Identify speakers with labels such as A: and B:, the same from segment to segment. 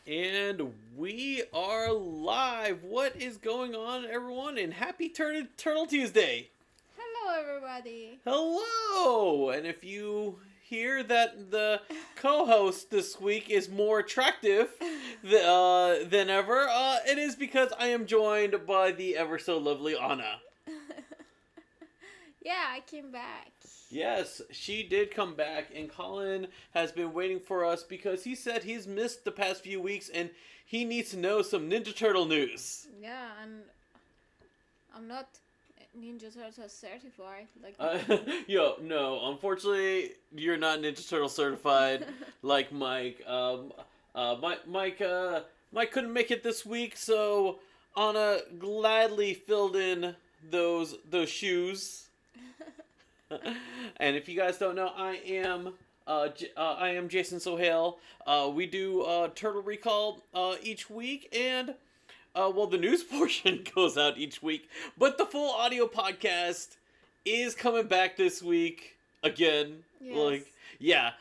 A: And we are live. What is going on, everyone? And happy Turtle Tuesday.
B: Hello, everybody.
A: Hello. And if you hear that the co-host this week is more attractive than ever, it is because I am joined by the ever so lovely Anna.
B: Yeah, I came back.
A: Yes, she did come back, and Colin has been waiting for us because he said he's missed the past few weeks and he needs to know some Ninja Turtle news.
B: Yeah, and I'm not Ninja Turtle certified.
A: No, unfortunately, you're not Ninja Turtle certified like Mike. Mike couldn't make it this week, so Anna gladly filled in those shoes. And if you guys don't know, I am Jason Sohail. We do Turtle Recall each week, and the news portion goes out each week, but the full audio podcast is coming back this week again.
B: Yes.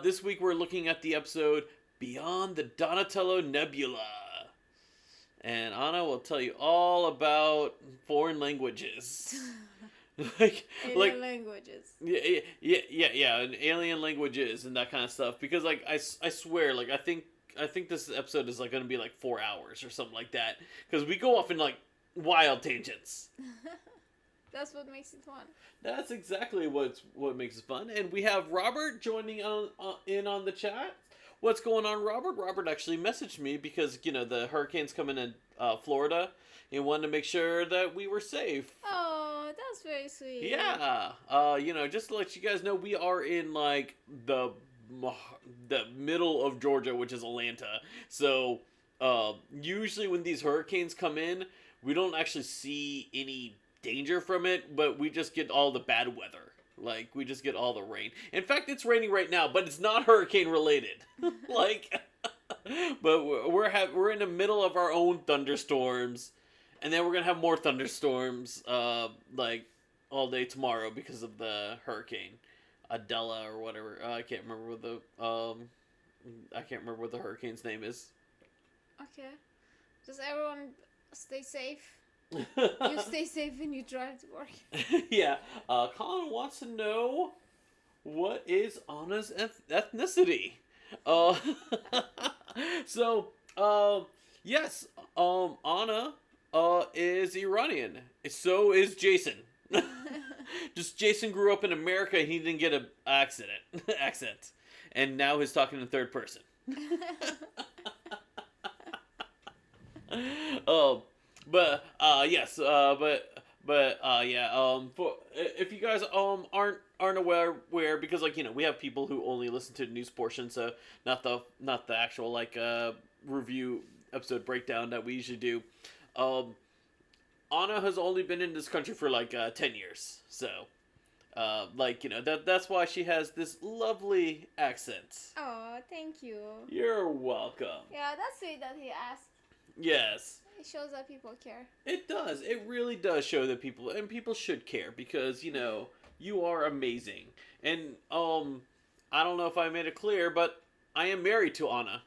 A: This week we're looking at the episode Beyond the Donatello Nebula, and Anna will tell you all about foreign languages.
B: Alien languages.
A: Yeah, and alien languages and that kind of stuff. Because I swear, I think this episode is going to be 4 hours or something like that. Because we go off in wild tangents.
B: That's what makes it fun.
A: That's exactly what makes it fun. And we have Robert joining in on the chat. What's going on, Robert? Robert actually messaged me because the hurricane's coming in Florida. And wanted to make sure that we were safe.
B: Oh, that's very sweet.
A: Yeah. Just to let you guys know, we are in the middle of Georgia, which is Atlanta. So usually when these hurricanes come in, we don't actually see any danger from it, but we just get all the bad weather. We just get all the rain. In fact, it's raining right now, but it's not hurricane related. But we're in the middle of our own thunderstorms. And then we're going to have more thunderstorms, all day tomorrow because of the hurricane. Adela or whatever. I can't remember what the hurricane's name is.
B: Okay. Does everyone stay safe? You stay safe when you drive to work.
A: Yeah. Colin wants to know what is Anna's ethnicity. Yes. Anna is Iranian. So is Jason. Just Jason grew up in America. He didn't get an accent, and now he's talking in third person. For if you guys aren't aware, because we have people who only listen to the news portion, so not the actual review episode breakdown that we usually do. Anna has only been in this country for 10 years, so that's why she has this lovely accent.
B: Oh, thank you.
A: You're welcome.
B: Yeah, that's sweet that he asked.
A: Yes.
B: It shows that people care.
A: It does. It really does show that people should care because you are amazing. And I don't know if I made it clear, but I am married to Anna.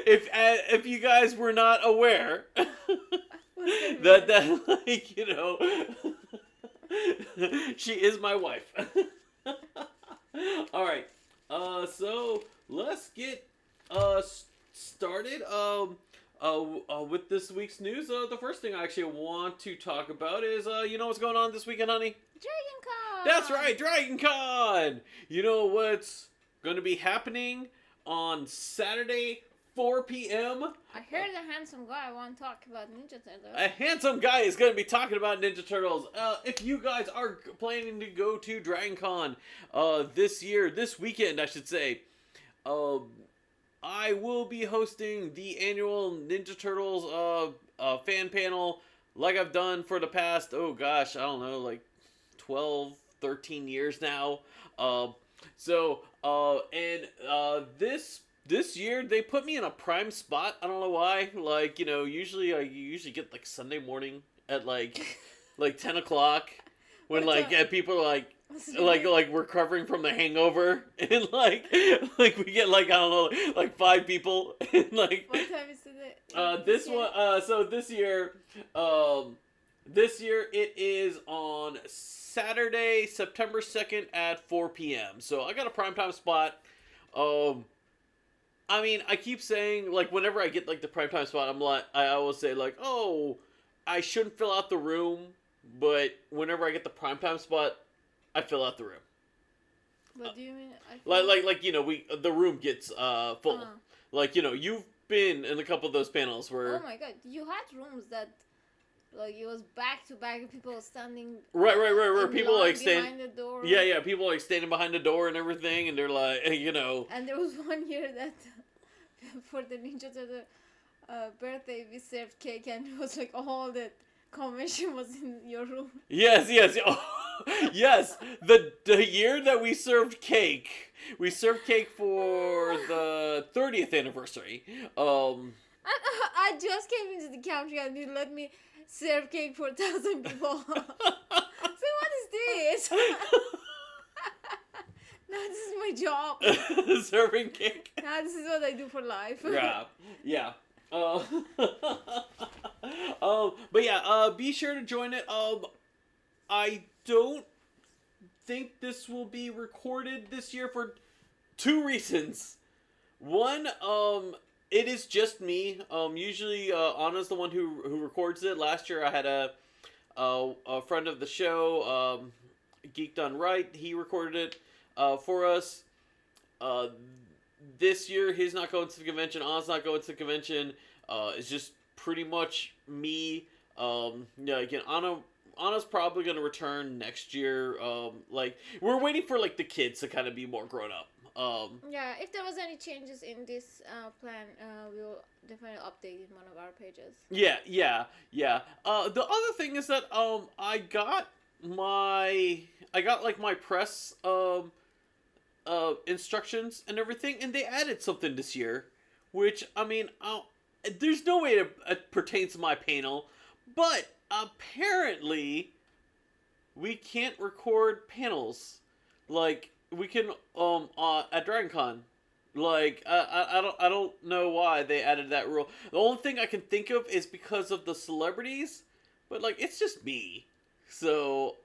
A: If you guys were not aware that she is my wife. All right. So let's get started with this week's news. The first thing I actually want to talk about is what's going on this weekend, honey?
B: DragonCon.
A: That's right, DragonCon. You know what's going to be happening on Saturday, 4 p.m.
B: I heard a handsome guy want to talk about Ninja Turtles.
A: A handsome guy is going to be talking about Ninja Turtles. If you guys are planning to go to DragonCon this weekend, I should say, I will be hosting the annual Ninja Turtles fan panel like I've done for the past, 12, 13 years now. This year they put me in a prime spot. I don't know why. Usually I get Sunday morning at 10 o'clock when people are like recovering from the hangover, and like we get like, I don't know, like 5 people, and like
B: What time is it?
A: this one so this year it is on Saturday, September 2nd at 4 p.m. So I got a primetime spot. I mean, I keep saying, like, whenever I get like the primetime spot, I always say like, oh, I shouldn't fill out the room, but whenever I get the primetime spot, I fill out the room.
B: What do you mean?
A: Like you know, the room gets full. Like, you know, you've been in a couple of those panels where.
B: Oh my god, you had rooms that, like, it was back to back, people standing.
A: Right. Where people like
B: behind the door.
A: Yeah. People like standing behind the door and everything, and they're like, you know.
B: And there was one year that for the Ninja Turtle birthday, we served cake, and it was like all the convention was in your room.
A: Yes. Oh, yes. The year that we served cake for the 30th anniversary.
B: I just came into the country and you let me serve cake for 1,000 people. So what is this? No, this is my job.
A: Serving cake.
B: No, this is what I do for life.
A: Yeah. But yeah, be sure to join it. I don't think this will be recorded this year for 2 reasons. One, it is just me. Usually, Anna's the one who records it. Last year, I had a friend of the show, Geek Done Right. He recorded it for us. This year, he's not going to the convention. Anna's not going to the convention. It's just pretty much me. Yeah, again, Anna's probably going to return next year. Like, we're waiting for like the kids to kind of be more grown up.
B: Yeah, if there was any changes in this plan, we'll definitely update in one of our pages.
A: Yeah. The other thing is that I got like my press instructions and everything, and they added something this year, which, I mean, there's no way it pertains to my panel, but apparently we can't record panels. Like, we can at DragonCon. Like, I don't know why they added that rule. The only thing I can think of is because of the celebrities, but like, it's just me. So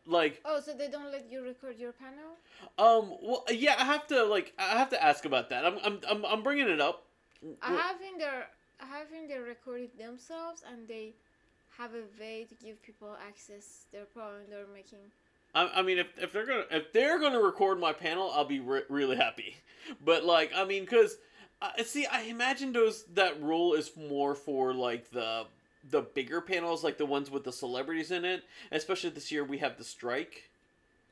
A: like.
B: Oh, so they don't let you record your panel?
A: Well, yeah, I have to ask about that. I'm bringing it up.
B: I have in they recorded themselves, and they have a way to give people access their problem they're making.
A: I mean, if they're gonna record my panel, I'll be really happy. But like, I mean, cause see, I imagine that rule is more for like the bigger panels, like the ones with the celebrities in it. Especially this year, we have the strike.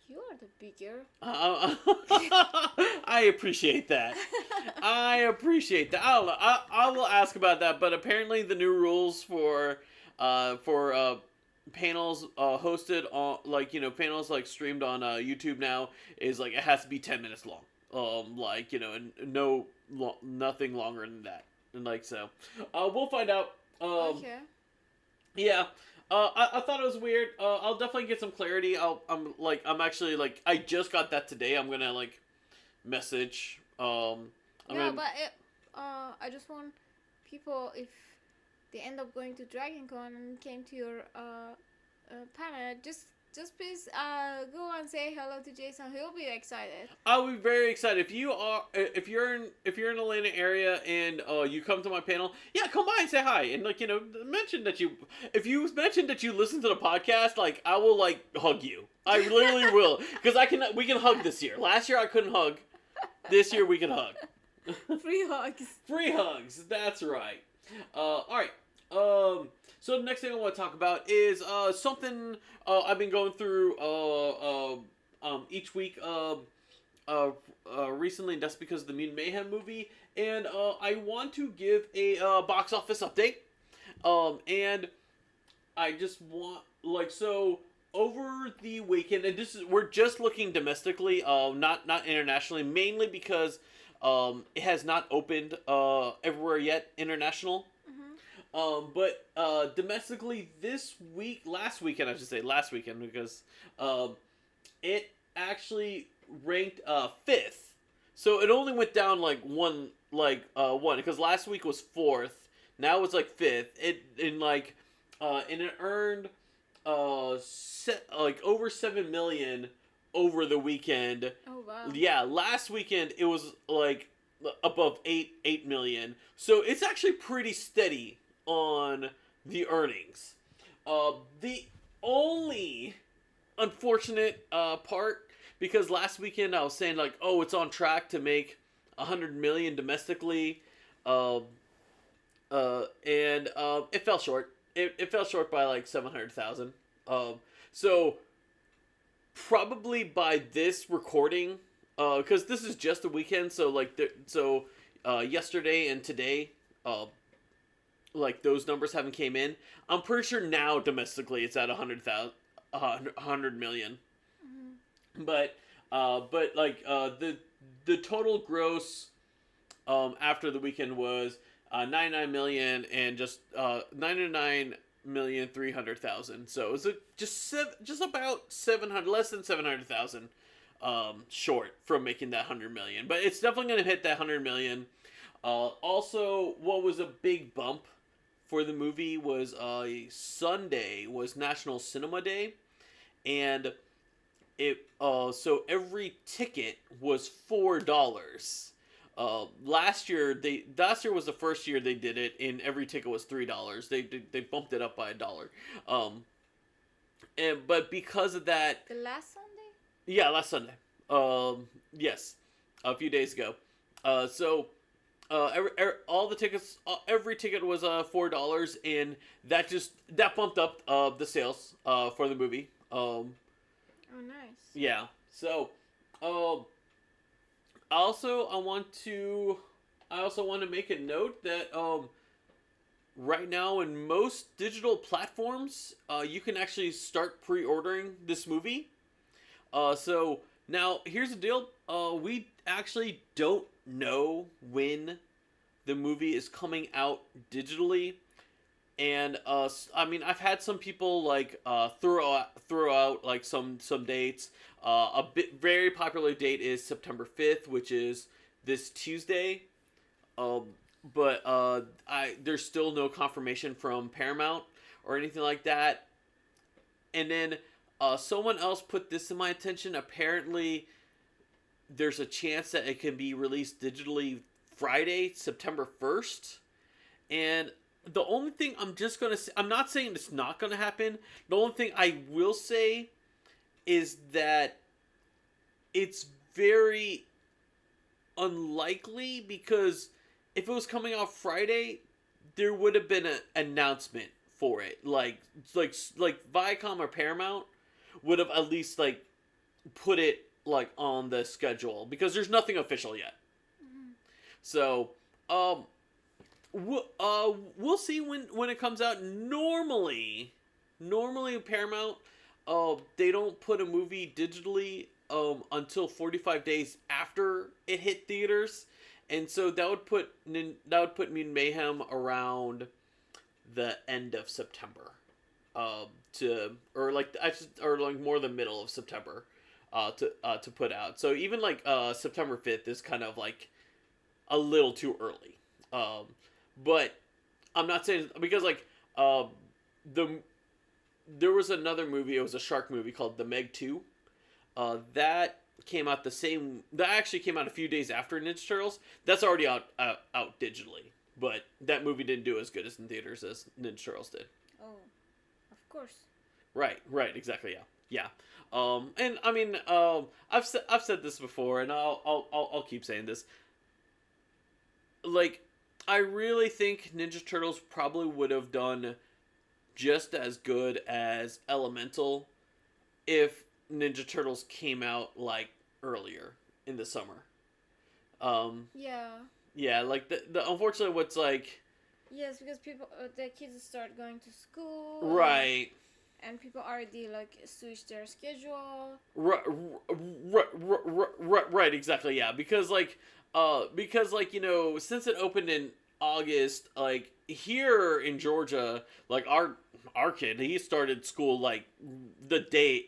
B: You are the bigger.
A: I appreciate that. I will ask about that. But apparently, the new rules for panels hosted on, like, you know, panels like streamed on YouTube now is like it has to be 10 minutes long. Like, you know, and nothing longer than that. And like, so we'll find out.
B: Okay.
A: Yeah. I thought it was weird. I'll definitely get some clarity. I'm actually like, I just got that today. I'm gonna like message. I just want people, if they end up going to DragonCon and came to your panel, just please go and say hello to Jason. He'll be excited. I'll be very excited. If you're in the Atlanta area and you come to my panel, yeah, come by and say hi, and like, you know, if you mentioned that you listen to the podcast, like, I will like hug you. I literally will, because we can hug this year. Last year I couldn't hug. This year we can hug.
B: Free hugs.
A: Free hugs. That's right. All right. So the next thing I want to talk about is something I've been going through each week recently, and that's because of the Mutant Mayhem movie, and I want to give a box office update, and I just want, like, so over the weekend, and we're just looking domestically, not internationally, mainly because it has not opened everywhere yet, international. But domestically last weekend, because it actually ranked fifth. So it only went down like one, because last week was fourth. Now it's like fifth. And it earned like over 7 million over the weekend.
B: Oh wow.
A: Yeah, last weekend it was like above 8 million. So it's actually pretty steady on the earnings. The only unfortunate part, because last weekend I was saying like, oh, it's on track to make 100 million domestically, and it fell short. It fell short by like 700,000. So probably by this recording, because this is just the weekend, so like yesterday and today, like those numbers haven't came in. I'm pretty sure now domestically it's at 100 million. Mm-hmm. But the total gross after the weekend was 99 million and just 99,300,000. So it was just about 700, less than 700,000 short from making that 100 million. But it's definitely going to hit that 100 million. Also, what was a big bump for the movie was Sunday was National Cinema Day, and so every ticket was $4. Last year was the first year they did it, and every ticket was $3. They bumped it up by $1. But because of that,
B: The last Sunday?
A: yeah, last Sunday. Yes, a few days ago. All the tickets, every ticket was $4, and that bumped up the sales for the movie.
B: Oh, nice.
A: Yeah. So, I also want to make a note that right now in most digital platforms, you can actually start pre-ordering this movie. So now here's the deal. We actually don't know when the movie is coming out digitally, and I mean, I've had some people like throw out like some dates. Very popular date is September 5th, which is this Tuesday. But there's still no confirmation from Paramount or anything like that. And then someone else put this in my attention. Apparently, there's a chance that it can be released digitally Friday, September 1st. And the only thing I'm just going to say, I'm not saying it's not going to happen. The only thing I will say is that it's very unlikely, because if it was coming out Friday, there would have been an announcement for it. Like Viacom or Paramount would have at least like put it like on the schedule, because there's nothing official yet. Mm-hmm. So, we'll see when it comes out. Normally Paramount, they don't put a movie digitally until 45 days after it hit theaters, and so that would put Mutant Mayhem around the end of September, or more the middle of September, to put out. So even like September 5th is kind of like a little too early. But I'm not saying, because like there was another movie. It was a shark movie called The Meg 2. That actually came out a few days after Ninja Turtles. That's already out digitally, but that movie didn't do as good as in theaters as Ninja Turtles did.
B: Oh, of course.
A: Right, exactly, yeah. And I mean, I've said this before, and I'll keep saying this. Like, I really think Ninja Turtles probably would have done just as good as Elemental if Ninja Turtles came out like earlier in the summer. Yeah, like the unfortunately what's like.
B: Yes, because the kids start going to school.
A: Right.
B: And people already like switch their schedule.
A: Right, exactly, yeah. Because like, you know, since it opened in August, like here in Georgia, like our kid, he started school like the day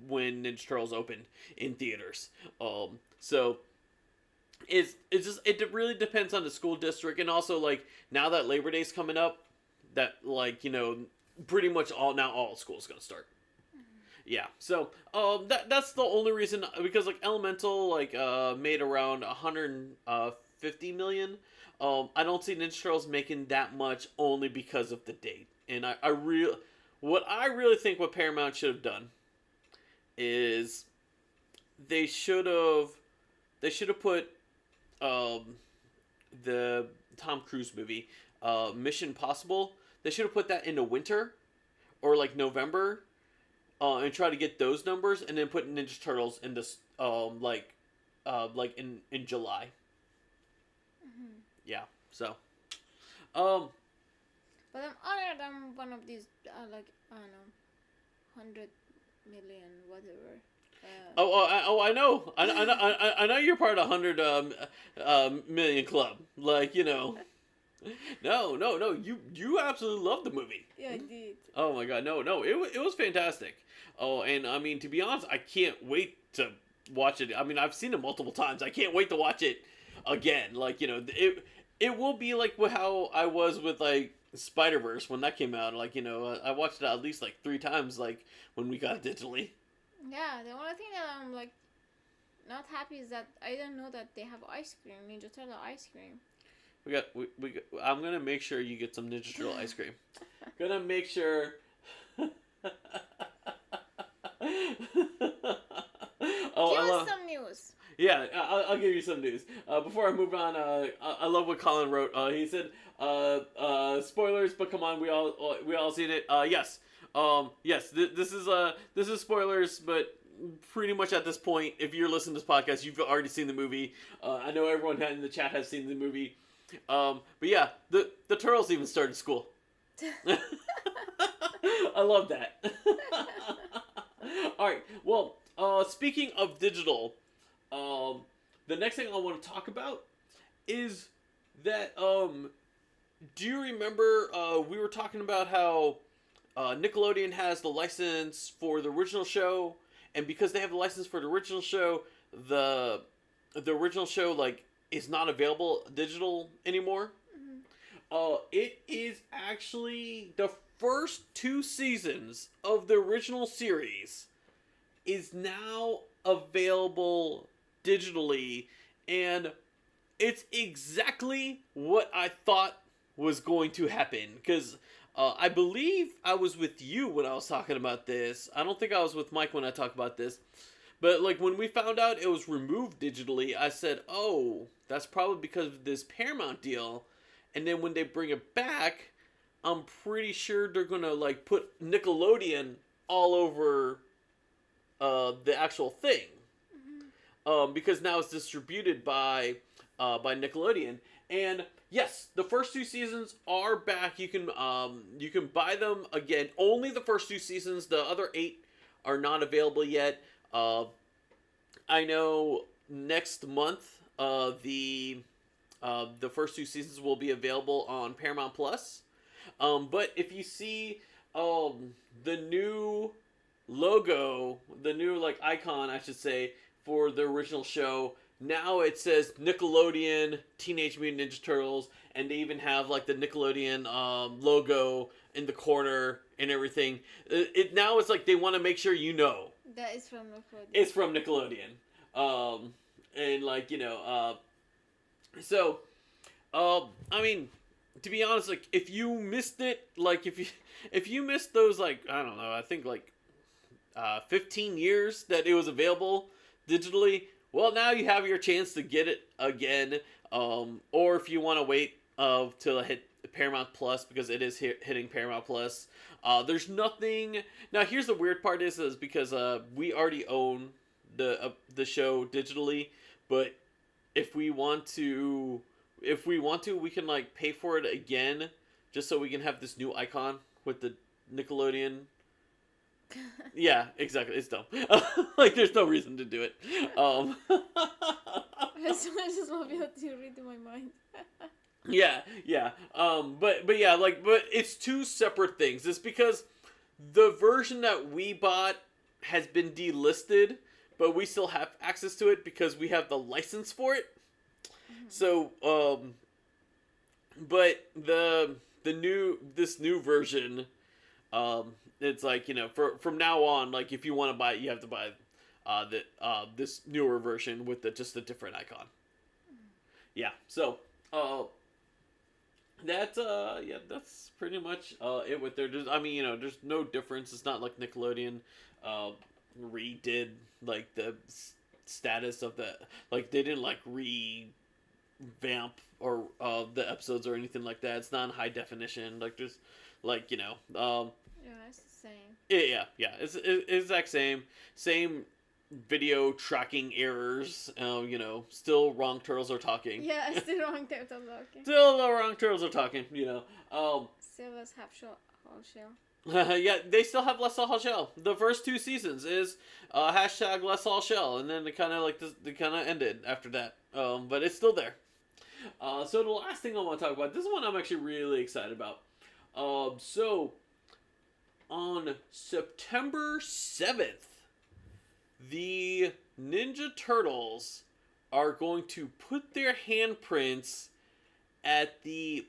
A: when Ninja Turtles opened in theaters. So it's just it really depends on the school district, and also like now that Labor Day's coming up, that like pretty much all schools gonna start. Yeah, so that's the only reason, because like Elemental like made around 150 million. I don't see Ninja Turtles making that much only because of the date. And what I really think what Paramount should have done is they should have put the Tom Cruise movie, Mission Impossible. They should have put that into winter or like November, and try to get those numbers, and then put Ninja Turtles in this like in July.
B: Mm-hmm.
A: Yeah. So,
B: But I'm honored I'm one of these, like, I don't know, 100 million, whatever.
A: I know. I know you're part of 100 million club. Like, No. You absolutely loved the movie.
B: Yeah, I did.
A: Oh my god, no. It was fantastic. Oh, and I mean, to be honest, I can't wait to watch it. I mean, I've seen it multiple times. I can't wait to watch it again. Like, it will be like how I was with like Spider-Verse when that came out. Like, I watched it at least like 3 times, like when we got it digitally.
B: Yeah, the only thing that I'm like not happy is that I didn't know that they have ice cream, Ninja Turtle ice cream.
A: I'm gonna make sure you get some Ninja Turtle ice cream. Gonna make sure.
B: Give us some news.
A: Yeah, I'll give you some news. Before I move on, I love what Colin wrote. He said, spoilers, but come on, we all seen it. Yes, yes. This is spoilers, but pretty much at this point, if you're listening to this podcast, you've already seen the movie. I know everyone in the chat has seen the movie. But yeah, the Turtles even started school. I love that. All right. Well, speaking of digital, the next thing I want to talk about is that do you remember we were talking about how Nickelodeon has the license for the original show, and because they have the license for the original show, the original show like is not available digital anymore. Mm-hmm. It is actually the first 2 seasons of the original series is now available digitally, and it's exactly what I thought was going to happen, because I believe I was with you when I was talking about this. I don't think I was with Mike when I talked about this, but like when we found out it was removed digitally, I said, oh, that's probably because of this Paramount deal. And then when they bring it back, I'm pretty sure they're gonna like put Nickelodeon all over the actual thing. Mm-hmm. Because now it's distributed by Nickelodeon. And yes, the first 2 seasons are back. You can buy them again. Only the first 2 seasons. The other 8 are not available yet. I know next month the first 2 seasons will be available on Paramount Plus. But if you see the new logo, the new like icon, I should say, for the original show, now it says Nickelodeon Teenage Mutant Ninja Turtles, and they even have like the Nickelodeon logo in the corner and everything. Now it's like they want to make sure
B: that is from Nickelodeon.
A: It's from Nickelodeon. And like so I mean, to be honest, like if you missed it, like if you missed those, like I don't know, I think like 15 years that it was available digitally, well, now you have your chance to get it again. Or if you want to wait till it hit Paramount Plus, because it is hitting Paramount Plus. There's nothing. Now here's the weird part is because we already own the show digitally, but if we want to, we can like pay for it again, just so we can have this new icon with the Nickelodeon. Yeah, exactly. It's dumb. Like, there's no reason to do it.
B: I just want to be able to read in my mind.
A: Yeah. But yeah, like, but it's two separate things. It's because the version that we bought has been delisted, but we still have access to it because we have the license for it. So, but this new version, it's like, you know, from now on, like, if you want to buy it, you have to buy this newer version with just a different icon. Yeah. So, that's pretty much it with their. I mean, you know, there's no difference. It's not like Nickelodeon redid like the status of the, like, they didn't like revamp or the episodes or anything like that. It's not in high definition. Like, there's like, you know,
B: Yeah, it's the same.
A: yeah. It's exact same video tracking errors. You know, still wrong turtles are talking.
B: Yeah, it's the wrong type of talking.
A: Still the wrong turtles are talking. You know.
B: Still has half shell, whole shell.
A: Yeah, they still have Let's All Shell. The first two seasons is hashtag Let's All Shell, and then it kind of like they kind of ended after that. But it's still there. So the last thing I want to talk about, this is one I'm actually really excited about. So on September 7th, the Ninja Turtles are going to put their handprints at the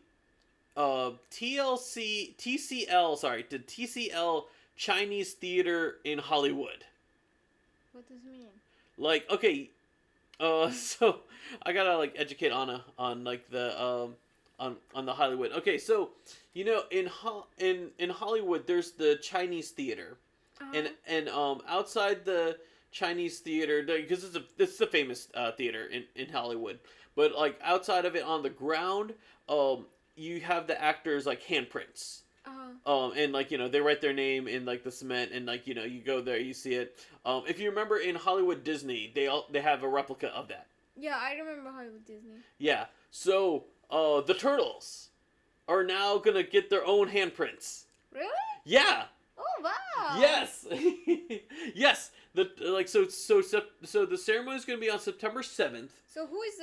A: the TCL Chinese Theater in Hollywood.
B: What does it mean?
A: Like, okay, so I gotta like educate Anna on like the on the Hollywood. Okay, so you know in Hollywood there's the Chinese Theater, and outside the Chinese Theater, because it's the famous theater in Hollywood, but like outside of it on the ground, you have the actors like handprints. And like, you know, they write their name in like the cement, and like, you know, you go there, you see it. If you remember in Hollywood Disney, they have a replica of that.
B: Yeah, I remember Hollywood Disney.
A: Yeah. So the Turtles are now gonna get their own handprints.
B: Really?
A: Yeah.
B: Oh wow.
A: Yes. Yes. So the ceremony is gonna be on September 7th.
B: So who is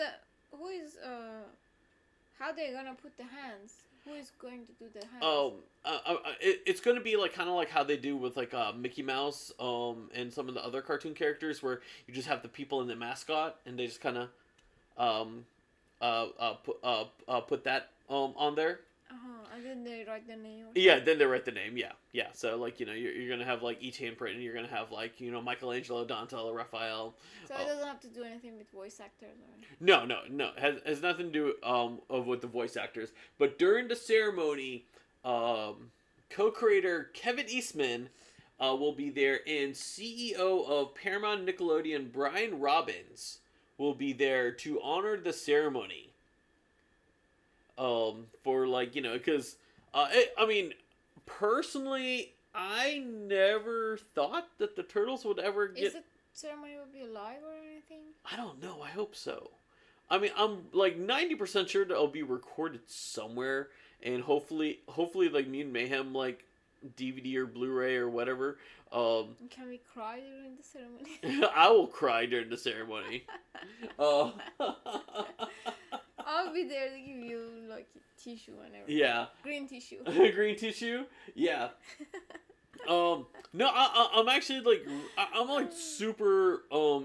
B: how they gonna put the hands? Who is going to do the hands?
A: It's going to be like kind of like how they do with like Mickey Mouse and some of the other cartoon characters, where you just have the people in the mascot and they just kind of put that on there.
B: And then they write the name.
A: Yeah, then they write the name. Yeah. So like, you know, you're gonna have like each handprint, and you're gonna have like, you know, Michelangelo, Donatello, Raphael.
B: So it doesn't have to do anything with voice actors or.
A: No. Has nothing to do with the voice actors. But during the ceremony, co-creator Kevin Eastman will be there, and CEO of Paramount Nickelodeon Brian Robbins will be there to honor the ceremony. For like, you know, because I mean, personally, I never thought that the Turtles would ever get.
B: Is the ceremony will be live or anything?
A: I don't know. I hope so. I mean, I'm like 90% sure that it'll be recorded somewhere, and hopefully, like Mutant Mayhem, like DVD or Blu-ray or whatever.
B: Can we cry during the ceremony?
A: I will cry during the ceremony.
B: I'll be there to give you like tissue and everything.
A: Yeah.
B: Green tissue.
A: Green tissue? Yeah. No, I'm actually like, I'm like super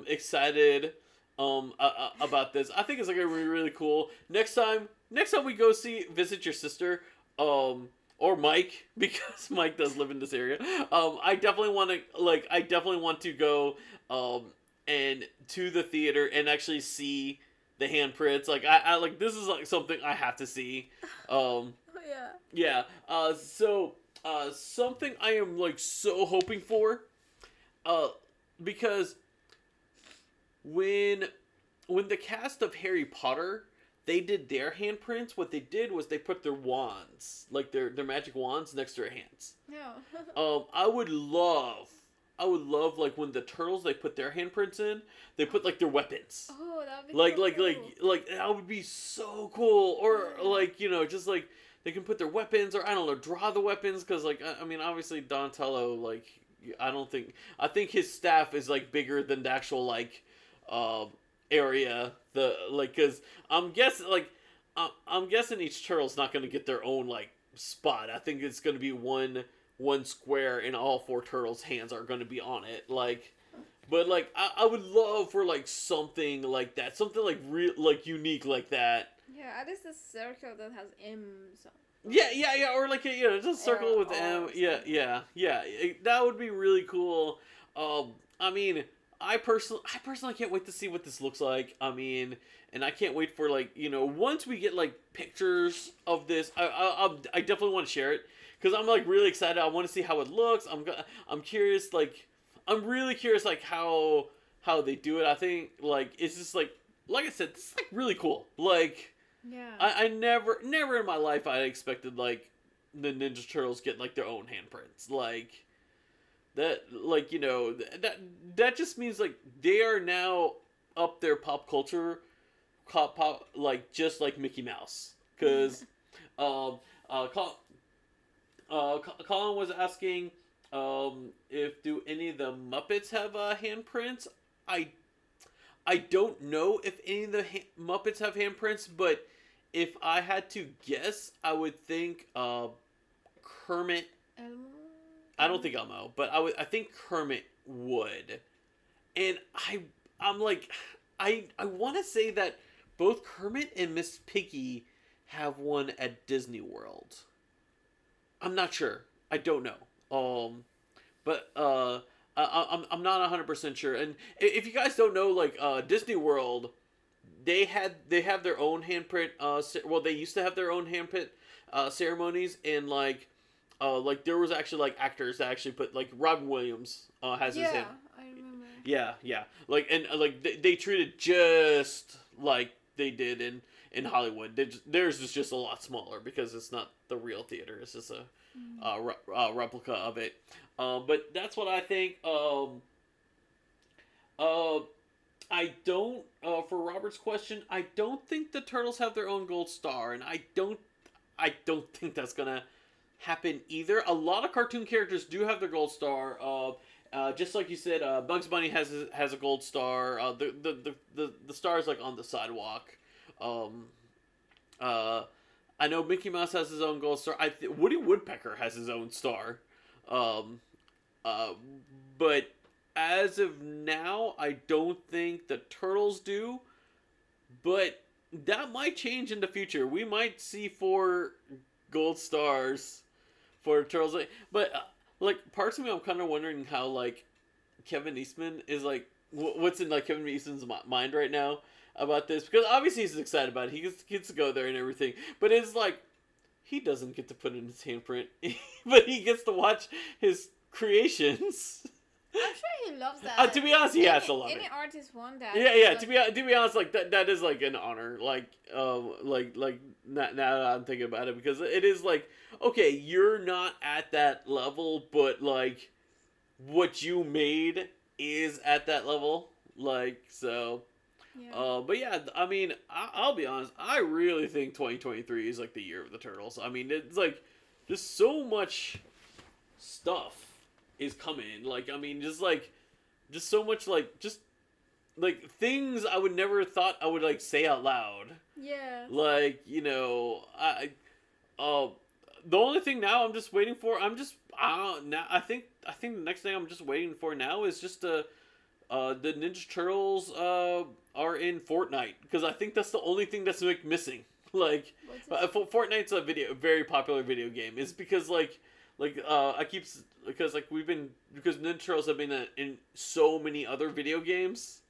A: excited about this. I think it's like gonna be really cool. Next time we go visit your sister, or Mike, because Mike does live in this area. I definitely want to go and to the theater and actually see the handprints. Like I like, this is like something I have to see. Yeah. So something I am like so hoping for, because when the cast of Harry Potter, they did their handprints, what they did was they put their wands, like their magic wands, next to their hands.
B: No.
A: I would love like when the Turtles, they put their handprints in, they put like their weapons.
B: Oh, that'd be
A: like
B: cool.
A: like that would be so cool. Or like, you know, just like they can put their weapons, or I don't know, draw the weapons, because like, I mean, obviously Donatello, like, I think his staff is like bigger than the actual like area, the like, because I'm guessing like I'm guessing each turtle's not going to get their own like spot. I think it's going to be one square, and all four turtles' hands are going to be on it. Like, but like I would love for like something like that, something like real like unique like that.
B: Yeah, at least a circle that has M's.
A: Yeah, or like just a circle with M. Yeah. That would be really cool. I mean, I personally can't wait to see what this looks like. I mean, and I can't wait for like once we get like pictures of this, I definitely want to share it because I'm like really excited. I want to see how it looks. I'm curious. Like, I'm really curious like how they do it. I think like it's just like I said, this is like really cool. Like.
B: Yeah.
A: I never in my life I expected like the Ninja Turtles get like their own handprints. Like that that just means like they are now up their pop culture pop like just like Mickey Mouse. Cuz Colin was asking if do any of the Muppets have handprints? I don't know if any of the Muppets have handprints, but if I had to guess, I would think Kermit.
B: Elmo?
A: I don't think Elmo, but I think Kermit would. And I'm like I want to say that both Kermit and Miss Piggy have one at Disney World. I'm not sure. I don't know. But I'm not 100% sure. And if you guys don't know, like Disney World, they have their own handprint. They used to have their own handprint ceremonies, and like there was actually like actors that actually put like Robin Williams has his hand.
B: I remember.
A: Yeah. Like and like they treated just like they did in Hollywood. Theirs is just a lot smaller because it's not the real theater. It's just a replica of it. But that's what I think. I don't. For Robert's question, I don't think the Turtles have their own gold star, and I don't think that's gonna happen either. A lot of cartoon characters do have their gold star. Just like you said, Bugs Bunny has a gold star. The star is like on the sidewalk. I know Mickey Mouse has his own gold star. Woody Woodpecker has his own star. But as of now, I don't think the Turtles do. But that might change in the future. We might see 4 gold stars for Turtles. But like parts of me, I'm kind of wondering how like Kevin Eastman is like what's in like Kevin Eastman's mind right now about this, because obviously he's excited about it. He gets to go there and everything, but it's like he doesn't get to put in his handprint, but he gets to watch his creations.
B: I'm sure he loves that.
A: To be honest, he has to love it.
B: Any artist want that.
A: Yeah.
B: Like,
A: To be honest, like that is like an honor. Like now that I'm thinking about it, because it is like, okay, you're not at that level, but like what you made is at that level. Like so.
B: Yeah.
A: But yeah, I mean, I'll be honest. I really think 2023 is like the year of the Turtles. I mean, it's like just so much stuff is coming. Like, I mean, just so much just things I would never thought I would like say out loud.
B: Yeah.
A: Like, the only thing now I'm just waiting for. I think the next thing I'm just waiting for now is just the Ninja Turtles are in Fortnite, because I think that's the only thing that's like missing. Like, Fortnite's a very popular video game. It's because because Ninja Turtles have been in so many other video games.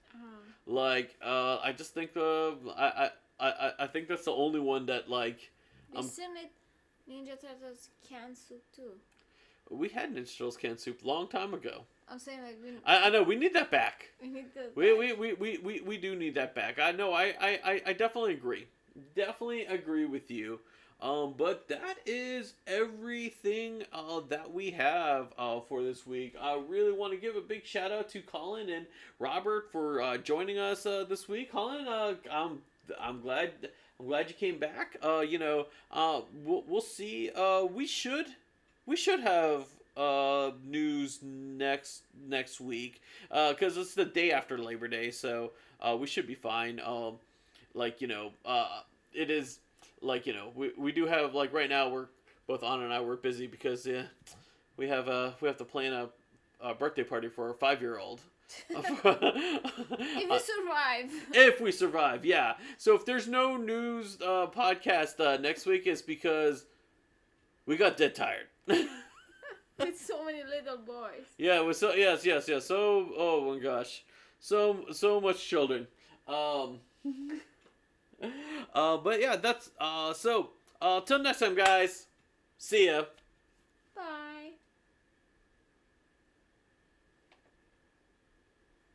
A: Like, I just think I think that's the only one that like.
B: Isn't it Ninja Turtles canned soup too?
A: We had Ninja Turtles canned soup a long time ago.
B: I'm saying like
A: I know we need that back.
B: We need that.
A: We do need that back. I know. I definitely agree. Definitely agree with you. But that is everything that we have for this week. I really want to give a big shout out to Colin and Robert for joining us this week. Colin, I'm glad you came back. We'll see. We should have news next week, because it's the day after Labor Day, so we should be fine. It is. like, you know, we do have, like, right now we're both Anna and I, we're busy because we have to plan a birthday party for our 5-year-old.
B: If we survive.
A: If we survive, yeah. So if there's no news podcast next week, it's because we got dead tired.
B: With so many little boys.
A: Yeah, it was so yes. So oh my gosh, so much children. But yeah, that's so till next time, guys. See ya.